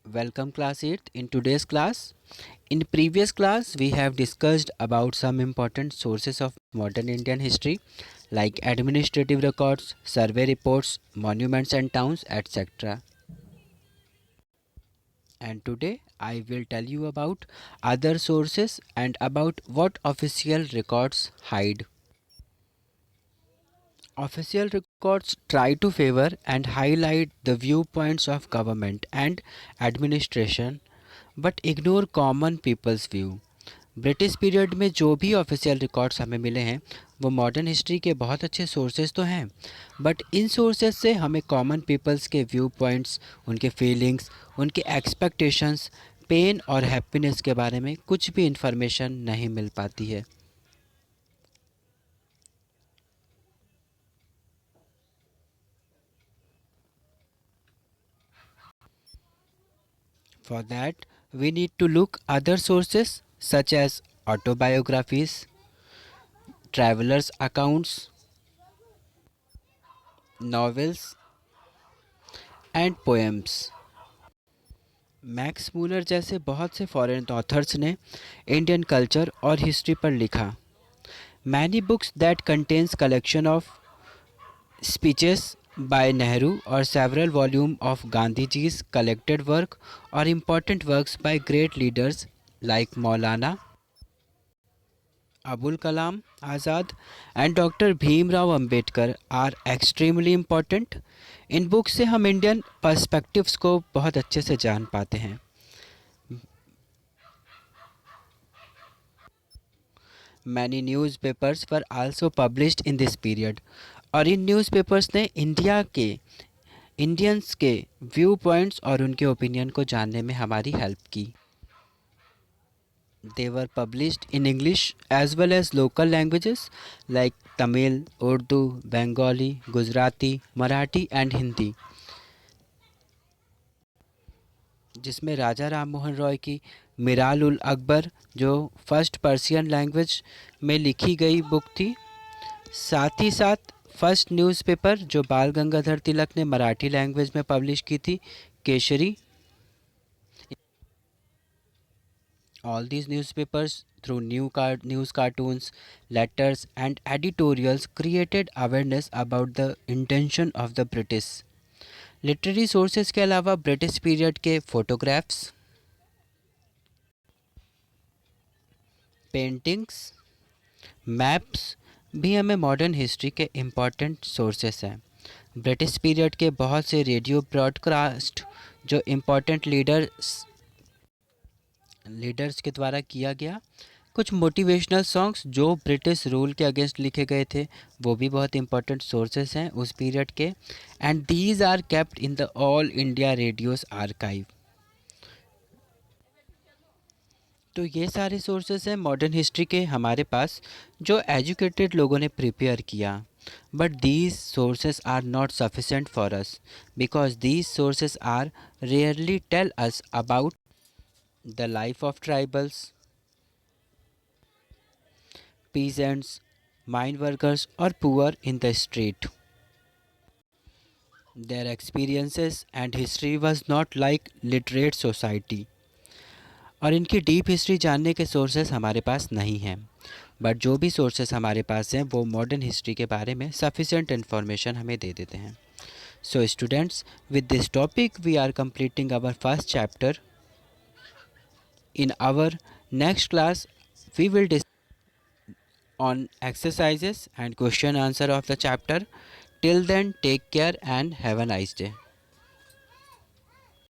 Welcome class 8th. In today's class, in previous class we have discussed about some important sources of modern Indian history like administrative records, survey reports, monuments and towns, etc. And today I will tell you about other sources and about what official records hide. Official records try to favor and highlight the viewpoints of government and administration but ignore common people's view. British period में जो भी official records हमें मिले हैं वो modern history के बहुत अच्छे सोर्सेज तो हैं बट इन सोर्सेज से हमें कॉमन पीपल्स के व्यू पॉइंट्स, उनके फीलिंग्स, उनके एक्सपेक्टेशंस, पेन और हैप्पीनेस के बारे में कुछ भी इंफॉर्मेशन नहीं मिल पाती है. For that, we need to look other sources such as autobiographies, travelers' accounts, novels, and poems. Max Muller जैसे बहुत से फॉरेन ऑथर्स ने इंडियन कल्चर और हिस्ट्री पर लिखा. Many books that contains collection of speeches by Nehru or several volumes of Gandhiji's collected work or important works by great leaders like Maulana Abul Kalam Azad and Dr. Bhimrao Ambedkar are extremely important. In book से हम Indian perspectives को बहुत अच्छे से जान पाते हैं. Many newspapers were also published in this period. और इन न्यूज़पेपर्स ने इंडियंस के व्यू पॉइंट्स और उनके ओपिनियन को जानने में हमारी हेल्प की. They were published in English as well as local languages like Tamil, Urdu, Bengali, Gujarati, Marathi and Hindi, जिसमें राजा राम मोहन रॉय की मिराल उल अकबर जो फर्स्ट पर्शियन लैंग्वेज में लिखी गई बुक थी. साथ ही साथ फर्स्ट न्यूज़पेपर जो बाल गंगाधर तिलक ने मराठी लैंग्वेज में पब्लिश की थी, Kesari. All these newspapers through news cartoons, letters and editorials created awareness about the intention of the British. Literary sources के अलावा ब्रिटिश पीरियड के फोटोग्राफ्स, पेंटिंग्स, मैप्स भी हमें मॉडर्न हिस्ट्री के इम्पॉर्टेंट सोर्सेस हैं. ब्रिटिश पीरियड के बहुत से रेडियो ब्रॉडकास्ट जो इम्पॉर्टेंट लीडर्स के द्वारा किया गया, कुछ मोटिवेशनल सॉन्ग्स जो ब्रिटिश रूल के अगेंस्ट लिखे गए थे वो भी बहुत इंपॉर्टेंट सोर्सेस हैं उस पीरियड के. And these are kept in the All India radio's archive. तो ये सारे सोर्सेस हैं मॉडर्न हिस्ट्री के हमारे पास जो एजुकेटेड लोगों ने प्रिपेयर किया. But these sources are not sufficient for us because these sources are rarely tell us about the life of tribals, peasants, mine workers or poor in the street. Their experiences and history was not like literate society. और इनकी deep history जानने के sources हमारे पास नहीं हैं. But जो भी sources हमारे पास हैं वो मॉडर्न हिस्ट्री के बारे में सफिशेंट इन्फॉर्मेशन हमें दे देते हैं. So students, with this topic we are completing our first chapter. In our next class we will discuss on exercises and question answer of the chapter. Till then, take care and have a nice day.